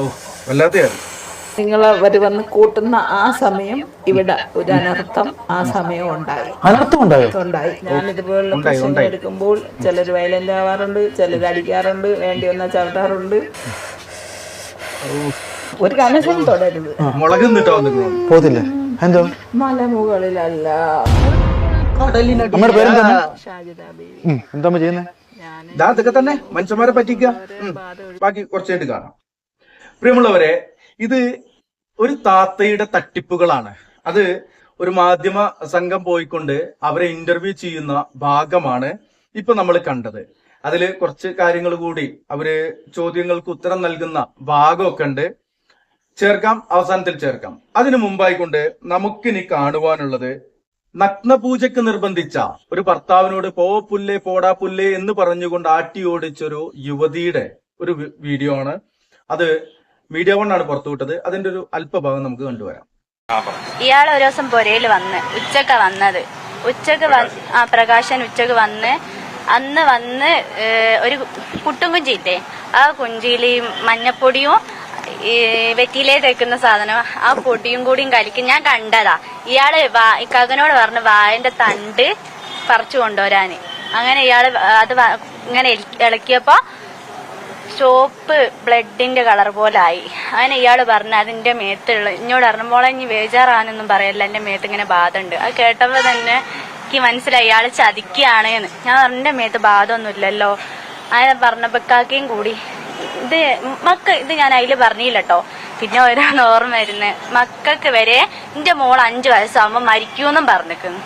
ഓ വല്ലാതെയാണ്. നിങ്ങൾ അവർ വന്ന് കൂട്ടുന്ന ആ സമയം ഇവിടെ ഒരു അനർത്ഥം ആ സമയം ഉണ്ടായി. അനർത്ഥം ഉണ്ടായോ? ഉണ്ടായി. ഞാനിതുപോലുള്ള പ്രശ്നങ്ങൾ എടുക്കുമ്പോൾ ചിലർ വയലന്റ് ആവാറുണ്ട്, ചിലർ അടിക്കാറുണ്ട്, വേണ്ടി വന്നാൽ ചവിട്ടാറുണ്ട്. ഒരു കനശം തുടരുത്. മുളക് പോത്തില്ല. എന്തോ മലമുകളിലല്ല. നമ്മുടെ പേരെന്താ? ഷാജിദ ബീവി. എന്താ ചെയ്യുന്നേ? ഇതൊക്കെ തന്നെ മനുഷ്യന്മാരെ പറ്റിക്കുക. ബാക്കി കുറച്ചായിട്ട് കാണാം. പ്രിയമുള്ളവരെ, ഇത് ഒരു താത്തയുടെ തട്ടിപ്പുകളാണ്. അത് ഒരു മാധ്യമ സംഘം പോയിക്കൊണ്ട് അവരെ ഇന്റർവ്യൂ ചെയ്യുന്ന ഭാഗമാണ് ഇപ്പൊ നമ്മൾ കണ്ടത്. അതില് കുറച്ച് കാര്യങ്ങൾ കൂടി അവര് ചോദ്യങ്ങൾക്ക് ഉത്തരം നൽകുന്ന ഭാഗമൊക്കെ ഉണ്ട്. ചേർക്കാം, അവസാനത്തിൽ ചേർക്കാം. അതിനു മുമ്പായിക്കൊണ്ട് നമുക്കിനി കാണുവാനുള്ളത് നഗ്നപൂജയ്ക്ക് നിർബന്ധിച്ച ഒരു ഭർത്താവിനോട് പോ പുല്ലേ പോടാ പുല്ലേ എന്ന് പറഞ്ഞുകൊണ്ട് ആട്ടി ഓടിച്ചൊരു യുവതിയുടെ ഒരു വീഡിയോ ആണ്. അത് മീഡിയ വൺ ആണ് പുറത്തുവിട്ടത്. അതിന്റെ ഒരു അല്പഭാഗം നമുക്ക് കണ്ടുവരാം. ഇയാൾ ഒരു ദിവസം പൊരയിൽ വന്ന് ഉച്ചക്ക വന്നത്. പ്രകാശൻ ഉച്ചക്ക് വന്ന് അന്ന് വന്ന് ഒരു പുട്ടും കുഞ്ചിയില്ലേ, ആ കുഞ്ചിയിൽ മഞ്ഞപ്പൊടിയും വെറ്റിയിലേ തേക്കുന്ന സാധനം, ആ പൊടിയും കൂടിയും കലിക്കും. ഞാൻ കണ്ടതാ. ഇയാള് ഇക്കാക്കനോട് പറഞ്ഞു വായന്റെ തണ്ട് പറിച്ചു കൊണ്ടുവരാന്. അങ്ങനെ ഇയാള് അത് ഇങ്ങനെ ഇളക്കിയപ്പോ ചോപ്പ് ബ്ലഡിന്റെ കളർ പോലെ ആയി. അങ്ങനെ ഇയാള് പറഞ്ഞു അതിന്റെ മേത്തുള്ള ഇന്നോട് പറഞ്ഞു മോളെ ഇനി ബേജാറാനൊന്നും പറയല്ല, എന്റെ മേത്ത് ഇങ്ങനെ ബാധ ഉണ്ട്. അത് കേട്ടപ്പോ തന്നെ എനിക്ക് മനസ്സിലായി ഇയാള് ചതിക്കുകയാണ് എന്ന്. ഞാൻ പറഞ്ഞു എന്റെ മേത്ത് ബാധമൊന്നും ഇല്ലല്ലോ. അങ്ങനെ പറഞ്ഞപ്പോ ഇക്കാക്കയും കൂടി ഇത് ഞാൻ അതില് പറഞ്ഞില്ല കേട്ടോ. പിന്നെ ഓരോന്ന് ഓർമ്മ വരുന്നത് മക്കൾക്ക് വരെ എന്റെ മോൾ 5 വയസ്സാകുമ്പോ മരിക്കൂന്നും പറഞ്ഞിരിക്കുന്നു.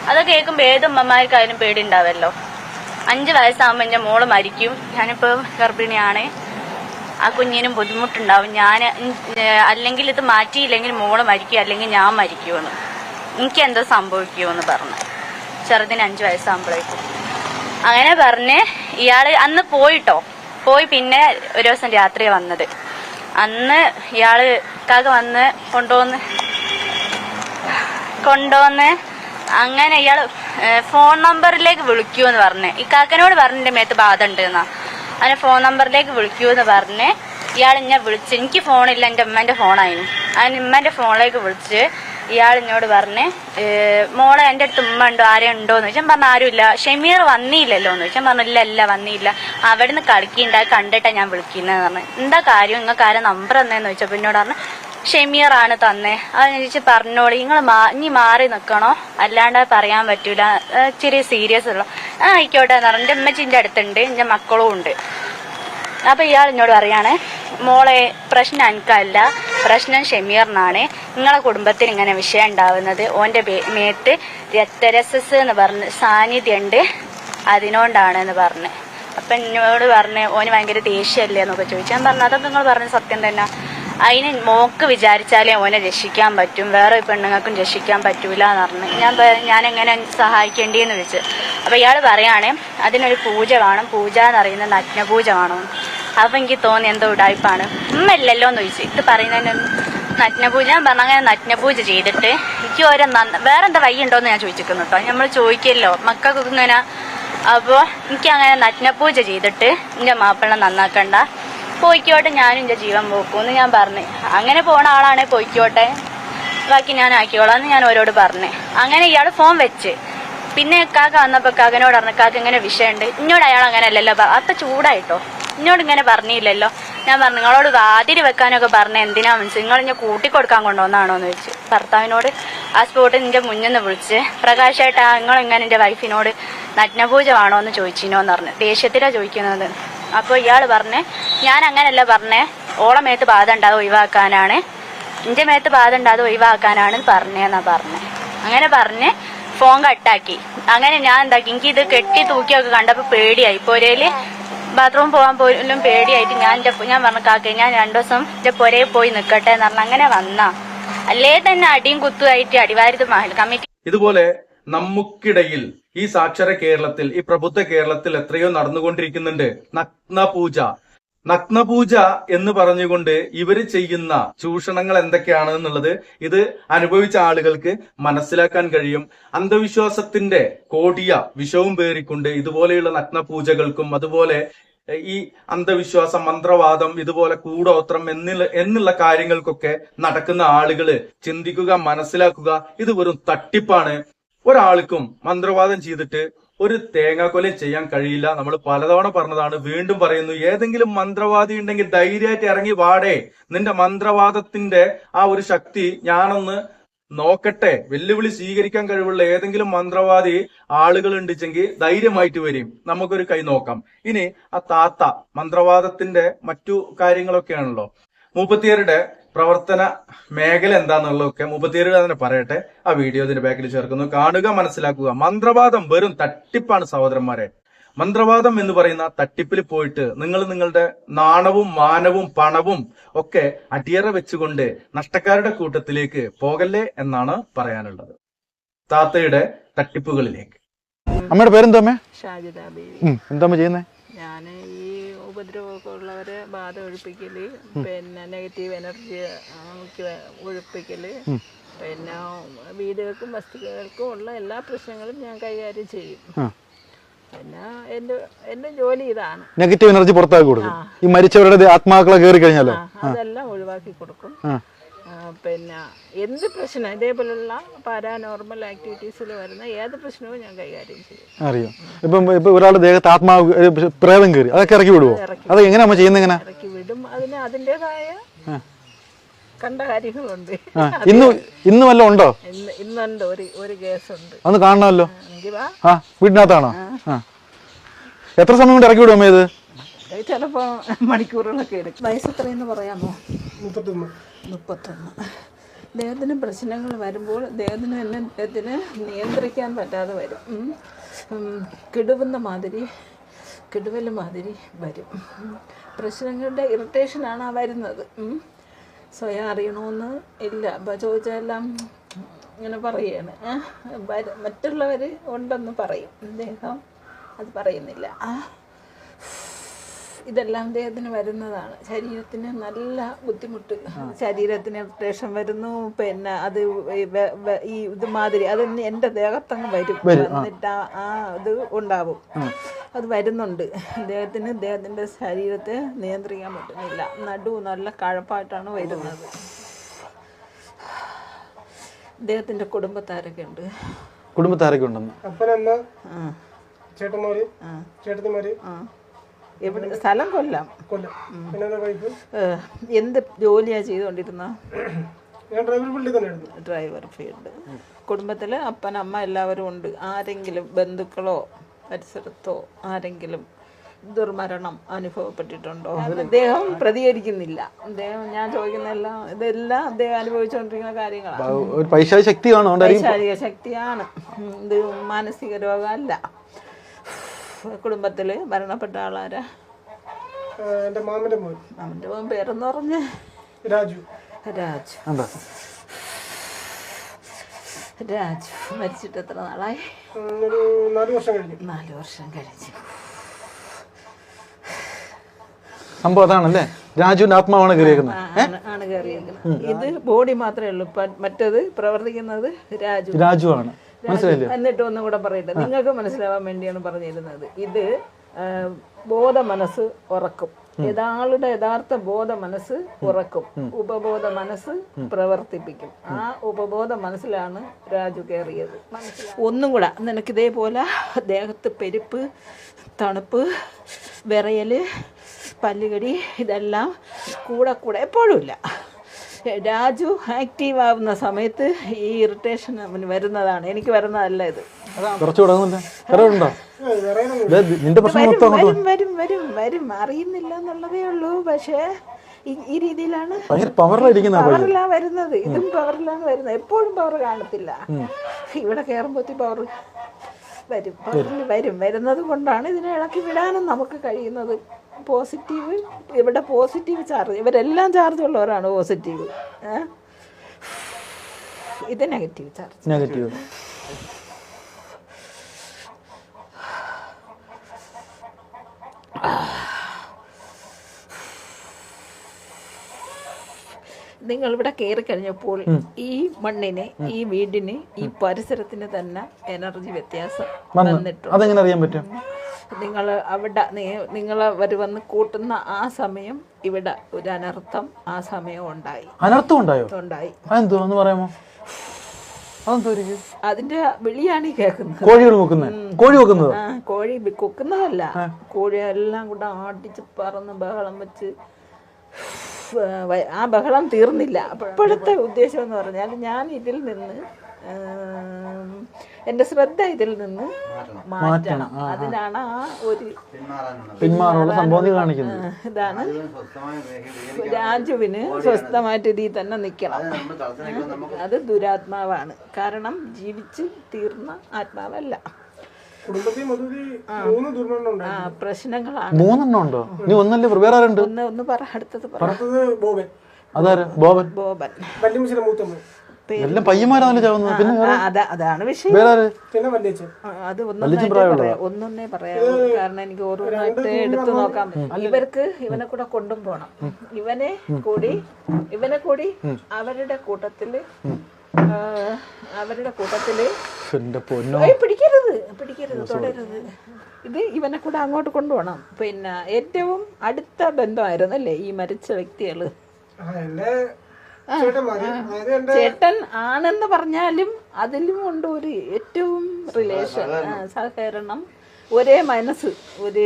അതൊക്കെ കേൾക്കുമ്പോ ഏത് അമ്മമാർക്കായാലും പേടി ഉണ്ടാവല്ലോ. 5 വയസ്സാകുമ്പോ എന്റെ മോള് മരിക്കും, ഞാനിപ്പോ ഗർഭിണിയാണ്, ആ കുഞ്ഞിനും ബുദ്ധിമുട്ടുണ്ടാവും, ഞാൻ അല്ലെങ്കിൽ ഇത് മാറ്റിയില്ലെങ്കിൽ മോള് മരിക്കും, അല്ലെങ്കിൽ ഞാൻ മരിക്കുമെന്ന്, എനിക്ക് എന്തോ സംഭവിക്കുമെന്ന് പറഞ്ഞു. ചെറുതിന് 5 വയസ്സാകുമ്പോഴേക്കും അങ്ങനെ പറഞ്ഞ് ഇയാള് അന്ന് പോയി. പിന്നെ ഒരു ദിവസം രാത്രി വന്നത്. അന്ന് ഇയാള് കാക്ക വന്ന് കൊണ്ടുവന്ന് അങ്ങനെ ഇയാള് ഫോൺ നമ്പറിലേക്ക് വിളിക്കൂന്ന് പറഞ്ഞ് ഇക്കാക്കനോട് പറഞ്ഞ് എന്റെ മേത്ത് ബാധ ഉണ്ട് എന്നാ. അങ്ങനെ ഫോൺ നമ്പറിലേക്ക് വിളിക്കൂന്ന് പറഞ്ഞ് ഇയാൾ എന്നെ വിളിച്ച്, എനിക്ക് ഫോണില്ല, എന്റെ ഉമ്മന്റെ ഫോണായിരുന്നു. അതിന് ഉമ്മന്റെ ഫോണിലേക്ക് വിളിച്ച് ഇയാൾ എന്നോട് പറഞ്ഞ് മോളെ എന്റെ അടുത്ത് ഉമ്മ ഉണ്ടോ, ആരെയും ഉണ്ടോന്ന് ചോദിച്ചാൽ പറഞ്ഞു ആരുമില്ല. ഷമീർ വന്നില്ലല്ലോ എന്ന് ചോദിച്ചാൽ പറഞ്ഞു ഇല്ല വന്നില്ല, അവിടുന്ന് കളിക്കുണ്ടായി കണ്ടിട്ടാ ഞാൻ വിളിക്കുന്നതെന്ന് പറഞ്ഞു. എന്താ കാര്യം, നിങ്ങൾക്ക് ആരെ നമ്പർ തന്നേന്ന് ചോദിച്ചപ്പോ എന്നോട് പറഞ്ഞു ഷമീർ ആണ് തന്നേ. അത് ചോദിച്ച് പറഞ്ഞോളി, നിങ്ങൾ ഇനി മാറി നിൽക്കണോ, അല്ലാണ്ട് പറയാൻ പറ്റൂല, ഇച്ചിരി സീരിയസ് ഉള്ളു. ആയിക്കോട്ടെ എന്ന് പറഞ്ഞു. എന്റെ ഉമ്മച്ചിന്റെ അടുത്തുണ്ട്, എന്റെ മക്കളും ഉണ്ട്. അപ്പൊ ഇയാൾ എന്നോട് പറയാണ് മോളെ പ്രശ്നം എനിക്കല്ല, പ്രശ്നം ഷമീറിനാണ്, നിങ്ങളെ കുടുംബത്തിൽ ഇങ്ങനെ വിഷയം ഉണ്ടാവുന്നത് ഓന്റെ മേത്ത് രക്തരസസ് എന്ന് പറഞ്ഞ് സാന്നിധ്യം ഉണ്ട്, അതിനോണ്ടാണ് എന്ന് പറഞ്ഞ്. അപ്പൊ എന്നോട് പറഞ്ഞ് ഓന് ഭയങ്കര ദേഷ്യമല്ലേ എന്നൊക്കെ ചോദിച്ചു. ഞാൻ പറഞ്ഞു അതൊക്കെ നിങ്ങൾ പറഞ്ഞ സത്യം തന്നെ, അതിന് മോക്ക് വിചാരിച്ചാലേ ഓനെ രക്ഷിക്കാൻ പറ്റും, വേറെ പെണ്ണുങ്ങൾക്കും രക്ഷിക്കാൻ പറ്റൂല എന്ന് പറഞ്ഞു. ഞാൻ എങ്ങനെ സഹായിക്കേണ്ടിയെന്ന് വെച്ച്. അപ്പൊ ഇയാള് പറയാണ് അതിനൊരു പൂജ വേണം, പൂജ എന്ന് പറയുന്നത് നഗ്നപൂജ വേണം. അപ്പൊ എനിക്ക് തോന്നി എന്തോ ഉടായ്പാണ്. ഉമ്മല്ലല്ലോ എന്ന് ചോദിച്ചു. ഇത് പറയുന്നതിന് നഗ്നപൂജ ഞാൻ പറഞ്ഞു. അങ്ങനെ നഗ്നപൂജ ചെയ്തിട്ട് എനിക്ക് വേറെ എന്താ വഴി ഉണ്ടോന്ന് ഞാൻ ചോദിച്ചിരിക്കുന്നു കേട്ടോ. നമ്മൾ ചോദിക്കല്ലോ മക്കൾക്ക് ഇങ്ങനെ. അപ്പൊ എനിക്ക് അങ്ങനെ നഗ്നപൂജ ചെയ്തിട്ട് എന്റെ മാപ്പിളനെ നന്നാക്കണ്ട, പോയിക്കോട്ടെ, ഞാനും എന്റെ ജീവൻ പോക്കൂന്ന് ഞാൻ പറഞ്ഞു. അങ്ങനെ പോണ ആളാണെ പോയിക്കോട്ടെ, ബാക്കി ഞാൻ ആക്കിയോളാം എന്ന് ഞാൻ ഓരോട് പറഞ്ഞു. അങ്ങനെ ഇയാള് ഫോൺ വെച്ച്. പിന്നെ കാക്ക വന്നപ്പോ കാക്കനോട് പറഞ്ഞു കാക്ക ഇങ്ങനെ വിഷയമുണ്ട്. ഇന്നോട് അയാൾ അങ്ങനെ അല്ലല്ലോ, അപ്പൊ ചൂടായിട്ടോ, ഇന്നോട് ഇങ്ങനെ പറഞ്ഞില്ലല്ലോ. ഞാൻ പറഞ്ഞു നിങ്ങളോട് വാതിരി വെക്കാനൊക്കെ പറഞ്ഞ എന്തിനാ മനസ്സിൽ, നിങ്ങൾ ഇന്നെ കൂട്ടിക്കൊടുക്കാൻ കൊണ്ടുവന്നാണോ എന്ന് ചോദിച്ചു ഭർത്താവിനോട്. ആ സ്പോട്ടിൽ നിന്റെ മുന്നിന്ന് വിളിച്ച് പ്രകാശായിട്ടാ നിങ്ങൾ ഇങ്ങനെ എന്റെ വൈഫിനോട് നഗ്നപൂജ വേണോ എന്ന് ചോദിച്ചിനോന്ന് പറഞ്ഞു. ദേഷ്യത്തിലാ ചോദിക്കുന്നത്. അപ്പൊ ഇയാള് പറഞ്ഞ് ഞാൻ അങ്ങനല്ല പറഞ്ഞേ, ഓളെ മേത്ത് ബാധ ഉണ്ടാതെ ഒഴിവാക്കാനാണ്, എന്റെ മേത്ത് ബാധ ഉണ്ടാതെ ഒഴിവാക്കാനാണ് പറഞ്ഞേന്നാ പറഞ്ഞേ. അങ്ങനെ പറഞ്ഞ് ഫോൺ കട്ടാക്കി. അങ്ങനെ ഞാൻ എന്താക്കി, എനിക്ക് ഇത് കെട്ടി തൂക്കിയൊക്കെ കണ്ടപ്പോ പേടിയായി. പൊരയില് ബാത്റൂം പോകാൻ പോലും പേടിയായിട്ട് ഞാൻ പറഞ്ഞു കാക്ക ഞാൻ 2 ദിവസം എന്റെ പൊരയിൽ പോയി നിക്കട്ടെ എന്ന് പറഞ്ഞു. അങ്ങനെ വന്നാ അല്ലേ തന്നെ അടിയും കുത്തുമായിട്ട് അടിവാരത്ത് മഹൽ കമ്മിറ്റി. ഇതുപോലെ നമുക്കിടയിൽ ഈ സാക്ഷര കേരളത്തിൽ, ഈ പ്രബുദ്ധ കേരളത്തിൽ എത്രയോ നടന്നുകൊണ്ടിരിക്കുന്നുണ്ട് നഗ്നപൂജ എന്ന് പറഞ്ഞുകൊണ്ട് ഇവര് ചെയ്യുന്ന ചൂഷണങ്ങൾ എന്തൊക്കെയാണ് എന്നുള്ളത് ഇത് അനുഭവിച്ച ആളുകൾക്ക് മനസ്സിലാക്കാൻ കഴിയും. അന്ധവിശ്വാസത്തിന്റെ കോടിയ വിഷവും പേറിക്കൊണ്ട് ഇതുപോലെയുള്ള നഗ്നപൂജകൾക്കും അതുപോലെ ഈ അന്ധവിശ്വാസം, മന്ത്രവാദം, ഇതുപോലെ കൂടോത്രം എന്നുള്ള കാര്യങ്ങൾക്കൊക്കെ നടക്കുന്ന ആളുകള് ചിന്തിക്കുക, മനസ്സിലാക്കുക, ഇത് വെറും തട്ടിപ്പാണ്. ഒരാൾക്കും മന്ത്രവാദം ചെയ്തിട്ട് ഒരു തേങ്ങാക്കൊലയും ചെയ്യാൻ കഴിയില്ല. നമ്മൾ പലതവണ പറഞ്ഞതാണ്, വീണ്ടും പറയുന്നു. ഏതെങ്കിലും മന്ത്രവാദി ഉണ്ടെങ്കിൽ ധൈര്യമായിട്ട് ഇറങ്ങി വാടേ, നിന്റെ മന്ത്രവാദത്തിന്റെ ആ ഒരു ശക്തി ഞാനൊന്ന് നോക്കട്ടെ. വെല്ലുവിളി സ്വീകരിക്കാൻ കഴിവുള്ള ഏതെങ്കിലും മന്ത്രവാദി ആളുകൾ ഉണ്ടെങ്കിൽ ധൈര്യമായിട്ട് വരും, നമുക്കൊരു കൈ നോക്കാം. ഇനി ആ താത്ത മന്ത്രവാദത്തിന്റെ മറ്റു കാര്യങ്ങളൊക്കെയാണല്ലോ, മൂപ്പത്തിയാരുടെ പ്രവർത്തന മേഖല എന്താന്നുള്ളതൊക്കെ മൂപ്പത്തിയാരുടെ തന്നെ പറയട്ടെ. ആ വീഡിയോ ഇതിന്റെ ബാക്കിൽ ചേർക്കുന്നു, കാണുക, മനസ്സിലാക്കുക. മന്ത്രവാദം വെറും തട്ടിപ്പാണ് സഹോദരന്മാരെ. മന്ത്രവാദം എന്ന് പറയുന്ന തട്ടിപ്പിൽ പോയിട്ട് നിങ്ങൾ നിങ്ങളുടെ നാണവും മാനവും പണവും ഒക്കെ അടിയറ വെച്ചുകൊണ്ട് നഷ്ടക്കാരുടെ കൂട്ടത്തിലേക്ക് പോകല്ലേ എന്നാണ് പറയാനുള്ളത്. താത്തയുടെ തട്ടിപ്പുകളിലേക്ക്. അമ്മയുടെ പേരെന്താ അമ്മേ? ഷാജിദ ബേബി. എന്താ അമ്മ ചെയ്യുന്നേ? ഞാൻ ഈ ഉപദ്രവമൊക്കെ ഉള്ളവരെ ബാധ ഒഴിപ്പിക്കല്, പിന്നെ നെഗറ്റീവ് എനർജി ഒഴിപ്പിക്കല്, പിന്നെ വീടുകൾക്കും വസ്തുക്കൾക്കും ഉള്ള എല്ലാ പ്രശ്നങ്ങളും ഞാൻ കൈകാര്യം ചെയ്യും. പിന്നെ എന്റെ ജോലി ഇതാണ്. നെഗറ്റീവ് എനർജി പുറത്താക്കി കൊടുക്കും. ഈ മരിച്ചവരുടെ ആത്മാക്കളെ കയറി കഴിഞ്ഞാലോ അതെല്ലാം ഒഴിവാക്കി കൊടുക്കും. പിന്നെ എന്ത് പ്രശ്നം, ഇതേപോലുള്ള പാരാനോർമൽ ആക്ടിവിറ്റീസിൽ വരുന്ന ഏത് പ്രശ്നവും ഞാൻ കൈകാര്യം ചെയ്യും. അറിയാം. ഇപ്പൊ ഒരാളുടെ ദേഹത്ത് ആത്മാവ് പ്രേതം കയറി, അതൊക്കെ ഇറക്കി വിടുവോ? അത് എങ്ങനെയാ അമ്മ ചെയ്യുന്നത്? എങ്ങനെ ഇറക്കി വിടും? അതിന് അതിൻ്റെതായ കണ്ട കാര്യങ്ങളുണ്ട്. ഇന്ന് വല്ലതും ഉണ്ടോ? ഇന്നുണ്ട്, ഒരു കേസുണ്ട്. അന്ന് കാണണമല്ലോ. വീടിനകത്താണോ? എത്ര സമയം കൊണ്ട് ഇറക്കി വിടും അമ്മ ഇത്? ചിലപ്പോ മണിക്കൂറുകളൊക്കെ എടുക്കും. വയസ്സ് എത്രയെന്ന് പറയാമോ? 31. ദേഹത്തിന് പ്രശ്നങ്ങൾ വരുമ്പോൾ ദേഹത്തിന് നിയന്ത്രിക്കാൻ പറ്റാതെ വരും. കിടുവൽ മാതിരി വരും. പ്രശ്നങ്ങളുടെ ഇറിറ്റേഷനാണ് വരുന്നത്. സ്വയം അറിയണമെന്ന് ഇല്ല. അപ്പം ചോദിച്ചാലെല്ലാം ഇങ്ങനെ പറയുകയാണ്. മറ്റുള്ളവർ ഉണ്ടെന്ന് പറയും, ദേഹം അത് പറയുന്നില്ല. ഇതെല്ലാം ദേഹത്തിന് വരുന്നതാണ്. ശരീരത്തിന് നല്ല ബുദ്ധിമുട്ട്, ശരീരത്തിന് ഇറിറ്റേഷൻ വരുന്നു. പിന്നെ അത് ഈ ഇതുമാതിരി അത് എൻ്റെ ദേഹത്തങ്ങ് വരും. എന്നിട്ട് ആ ഇത് ഉണ്ടാവും. അത് വരുന്നുണ്ട്. ദേഹത്തിൻ്റെ ശരീരത്തെ നിയന്ത്രിക്കാൻ പറ്റുന്നില്ല. നടു നല്ല കഴപ്പായിട്ടാണ് വരുന്നത്. ദേഹത്തിൻ്റെ കുടുംബത്താരൊക്കെ ഉണ്ട്. ഉണ്ടെന്ന് അപ്പനമ്മ, ചേട്ടന്മാര്, ചേട്ടത്തിമാര്. എവിടെ? സ്ഥലം കൊല്ലം. എന്ത് ജോലിയാ ചെയ്തുകൊണ്ടിരുന്ന? Driver field. കുടുംബത്തില് അപ്പൻ, അമ്മ എല്ലാവരും ഉണ്ട്. ആരെങ്കിലും ബന്ധുക്കളോ പരിസരത്തോ ആരെങ്കിലും ദുർമരണം അനുഭവപ്പെട്ടിട്ടുണ്ടോ? അദ്ദേഹം പ്രതികരിക്കുന്നില്ല. അദ്ദേഹം ഞാൻ ചോദിക്കുന്നതെല്ലാം ഇതെല്ലാം അദ്ദേഹം അനുഭവിച്ചുകൊണ്ടിരിക്കുന്ന കാര്യങ്ങളാണ്. പൈശാചിക ശക്തിയാണ്. ഇത് മാനസിക രോഗമല്ല. കുടുംബത്തില് മരണപ്പെട്ട ആളാരാ? എന്റെ മാമന്റെ മോൻ. പേരെന്ന് പറഞ്ഞ് രാജു. മരിച്ചിട്ട് എത്ര നാളായി? 4 വർഷം കഴിഞ്ഞു. 4 വർഷം കഴിഞ്ഞു. സംഭവം അതാണല്ലേ, രാജുവിന്റെ ആത്മാവാണ് കയറിയേക്കുന്നത്. ആണ് കയറിയേക്കുന്നത്. ഇത് ബോഡി മാത്രമേ ഉള്ളൂ, മറ്റത് പ്രവർത്തിക്കുന്നത് രാജുവാണ്. എന്നിട്ട് ഒന്നും കൂടെ പറയട്ടെ, നിങ്ങൾക്ക് മനസ്സിലാവാൻ വേണ്ടിയാണ് പറഞ്ഞിരുന്നത്. ഇത് ബോധ മനസ്സ് ഉറക്കും. ഇതാളുടെ യഥാർത്ഥ ബോധ മനസ്സ് ഉറക്കും, ഉപബോധ മനസ്സ് പ്രവർത്തിപ്പിക്കും. ആ ഉപബോധ മനസ്സിലാണ് രാജു കയറിയത്. ഒന്നും കൂടെ നിനക്ക് ഇതേപോലെ ദേഹത്ത് പെരുപ്പ്, തണുപ്പ്, വിറയല്, പല്ലുകടി, ഇതെല്ലാം കൂടെ എപ്പോഴും ഇല്ല. രാജു ആക്റ്റീവ് ആവുന്ന സമയത്ത് ഈ ഇറിറ്റേഷൻ അവന് വരുന്നതാണ്. എനിക്ക് വരുന്നതല്ല ഇത്. വരും അറിയുന്നില്ല എന്നുള്ളതേ ഉള്ളൂ. പക്ഷേ ഈ രീതിയിലാണ് പവറിലാണ് വരുന്നത്. ഇതും പവറിലാണ് വരുന്നത്. എപ്പോഴും പവർ കാണത്തില്ല. ഇവിടെ കയറുമ്പോഴത്തെ പവർ വരുന്നത് കൊണ്ടാണ് ഇതിനെ ഇളക്കി വിടാനും നമുക്ക് കഴിയുന്നത്. പോസിറ്റീവ്, ഇവിടെ പോസിറ്റീവ് ചാർജ്, ഇവരെല്ലാം ചാർജ് ഉള്ളവരാണ് പോസിറ്റീവ്. ഇത് നെഗറ്റീവ് ചാർജ്. നിങ്ങൾ ഇവിടെ കയറി കഴിഞ്ഞപ്പോൾ ഈ മണ്ണിന്, ഈ വീടിന്, ഈ പരിസരത്തിന് തന്നെ എനർജി വ്യത്യാസം വന്നിട്ടുണ്ട്. അതെങ്ങനെ അറിയാൻ പറ്റും? നിങ്ങൾ അവിടെ നിങ്ങളവർ വന്ന് കൂട്ടുന്ന ആ സമയം ഇവിടെ ഒരു അനർത്ഥം ആ സമയം ഉണ്ടായി. അനർത്ഥം ഉണ്ടായോ? ഉണ്ടായി. അതെന്തോ ഒന്ന് പറയാമോ? അതെന്തോ അതിന്റെ വിളിയാണ് ഈ കേൾക്കുന്നത്. കോഴികൾ വെക്കുന്നത്? കോഴി വെക്കുന്നത്? കോഴി കൊക്കുന്നതല്ല, കോഴി എല്ലാം കൂടെ ആടിച്ച് പറന്ന് ബഹളം വെച്ച് ആ ബഹളം തീർന്നില്ല. ഇപ്പോഴത്തെ ഉദ്ദേശം എന്ന് പറഞ്ഞാൽ ഞാൻ ഇതിൽ നിന്ന് എന്റെ ശ്രദ്ധ ഇതിൽ നിന്ന് മാറ്റണം. അതിനാണ് ആ ഒരു പിന്മാറുള്ള സംഭവം കാണിക്കുന്നത്. ഇതാണ് രാജുവിന് സ്വസ്ഥമായിട്ട് ഇതിൽ തന്നെ നിൽക്കണം. അത് ദുരാത്മാവാണ്. കാരണം ജീവിച്ച് തീർന്ന ആത്മാവല്ല. പ്രശ്നങ്ങളാണ്. 3 ഉണ്ടോ? നീ ഒന്നല്ലേ? വേറെ ആരുണ്ട്? ഒന്ന് പറ, അടുത്തത് പറ. അതാര്? ബോബൻ. ബോബൻ. എല്ലാം പയ്യന്മാരാണല്ലോ ചാവുന്നത്. പിന്നെ അതാണ് വിഷയം. അത് ഒന്നൊന്നേ പറയാമോ? കാരണം എനിക്ക് ഓരോന്നായിട്ട് എടുത്തു നോക്കാം. ഇവർക്ക് ഇവനെ കൂടെ കൊണ്ടും പോണം. ഇവനെ കൂടി അവരുടെ കൂട്ടത്തില് പിടിക്കരുത്, തുടരുത്. ഇത് ഇവനെ കൂടെ അങ്ങോട്ട് കൊണ്ടുപോകണം. പിന്നെ ഏറ്റവും അടുത്ത ബന്ധമായിരുന്നു അല്ലേ ഈ മരിച്ച വ്യക്തികള്. ചേട്ടൻ ആണെന്ന് പറഞ്ഞാലും അതിലും കൊണ്ട് ഒരു ഏറ്റവും റിലേഷൻ, സഹകരണം, ഒരേ മനസ്സ്, ഒരു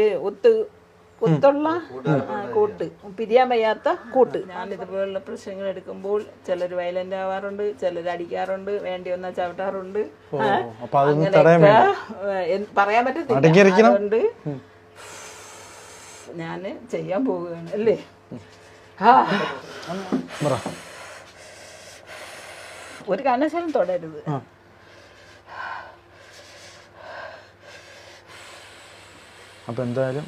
ഒത്തുള്ള കൂട്ട്, പിരിയാൻ വയ്യാത്ത കൂട്ട്. ഞാൻ ഇതുപോലുള്ള പ്രശ്നങ്ങൾ എടുക്കുമ്പോൾ ചിലർ വയലന്റ് ആവാറുണ്ട്, ചിലർ അടിക്കാറുണ്ട്, വേണ്ടി വന്നാൽ ചവിട്ടാറുണ്ട്. അങ്ങനെയൊക്കെ പറയാൻ പറ്റത്തില്ല. അതുകൊണ്ട് ഞാന് ചെയ്യാൻ പോവുകയാണ് അല്ലേ. ഒരു കാരണവശാലും തൊടരുത്. അപ്പൊ എന്തായാലും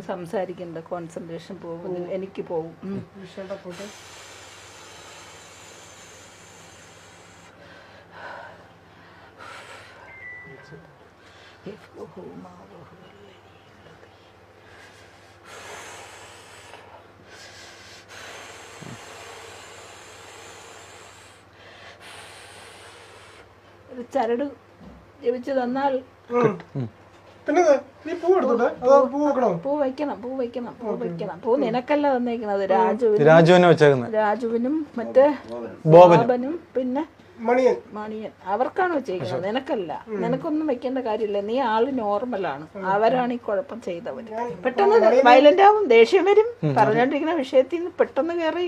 സംസാരിക്കണ്ട, കോൺസെൻട്രേഷൻ പോകും. എനിക്ക് പോകും. ഒരു ചരട് ജപിച്ചു തന്നാൽ പൂ വയ്ക്കണം. പൂ നിനക്കല്ല തന്നേക്കുന്നത്, രാജുവിനും മറ്റേ ബോബനും പിന്നെ മണിയൻ അവർക്കാണ് വെച്ചേക്കുന്നത്, നിനക്കല്ല. നിനക്കൊന്നും വെക്കേണ്ട കാര്യമില്ല. നീ ആള് നോർമലാണ്. അവരാണ് ഈ കുഴപ്പം ചെയ്തവര്. പെട്ടെന്ന് വയലന്റ് ആവും, ദേഷ്യം വരും. പറഞ്ഞോണ്ടിരിക്കുന്ന വിഷയത്തിൽ നിന്ന് പെട്ടെന്ന് കയറി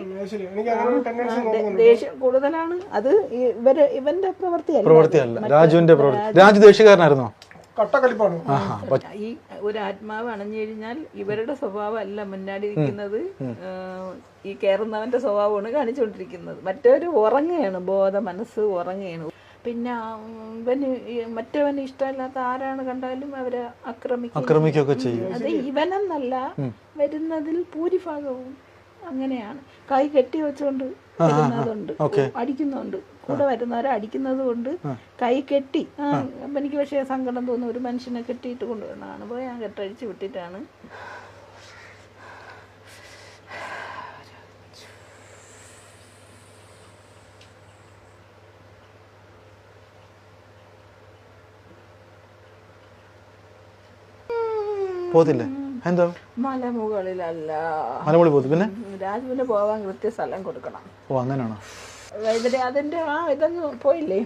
ദേഷ്യം കൂടുതലാണ്. അത് ഇവന്റെ പ്രവൃത്തിയല്ല, രാജുവിന്റെ പ്രവൃത്തി. രാജു ദേഷ്യക്കാരനായിരുന്നോ? ഈ ഒരു ആത്മാവ് അണഞ്ഞു കഴിഞ്ഞാൽ ഇവരുടെ സ്വഭാവം അല്ല മുന്നാടിയിരിക്കുന്നത്, ഈ കയറുന്നവന്റെ സ്വഭാവമാണ് കാണിച്ചുകൊണ്ടിരിക്കുന്നത്. മറ്റൊരു ഉറങ്ങുകയാണ്, ബോധ മനസ്സ് ഉറങ്ങുകയാണ്. പിന്നെ മറ്റവന് ഇഷ്ടമല്ലാത്ത ആരാണ് കണ്ടാലും അവരെ ആക്രമിക്കുകയൊക്കെ ചെയ്യും. അത് ഇവനെന്നല്ല, വരുന്നതിൽ ഭൂരിഭാഗവും അങ്ങനെയാണ്. കൈ കെട്ടി വെച്ചുകൊണ്ട് വരുന്നതുണ്ട്, അടിക്കുന്നുണ്ട്. കൂടെ വരുന്നവരെ അടിക്കുന്നത് കൊണ്ട് കൈ കെട്ടി. എനിക്ക് പക്ഷേ സങ്കടം തോന്നുന്നു. ഒരു മനുഷ്യനെ കെട്ടിയിട്ട് കൊണ്ടുവരണതാണ്. പോയി ഞാൻ കെട്ടഴിച്ച് വിട്ടിട്ടാണ്. പോത്തില്ലേ? എന്താ മലമുകളിലല്ല, മലമുകളിൽ പോത്ത്. പിന്നെ രാജുവിന് പോവാൻ കൃത്യ സ്ഥലം കൊടുക്കണം. ഓ അങ്ങനെയാണോ? അതിന്റെ ഇതങ്ങ് പോയില്ലേ?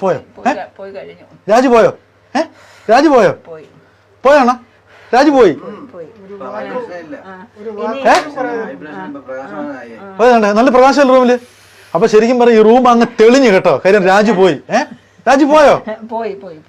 പോയി കഴിഞ്ഞു. രാജു പോയോ? രാജു പോയോ? പോയാണോ? രാജു പോയി. നല്ല പ്രകാശമല്ല റൂമില്. അപ്പൊ ശരിക്കും പറയും ഈ റൂം അങ്ങ് തെളിഞ്ഞു കേട്ടോ. കാര്യം രാജു പോയി. രാജു പോയോ? പോയി.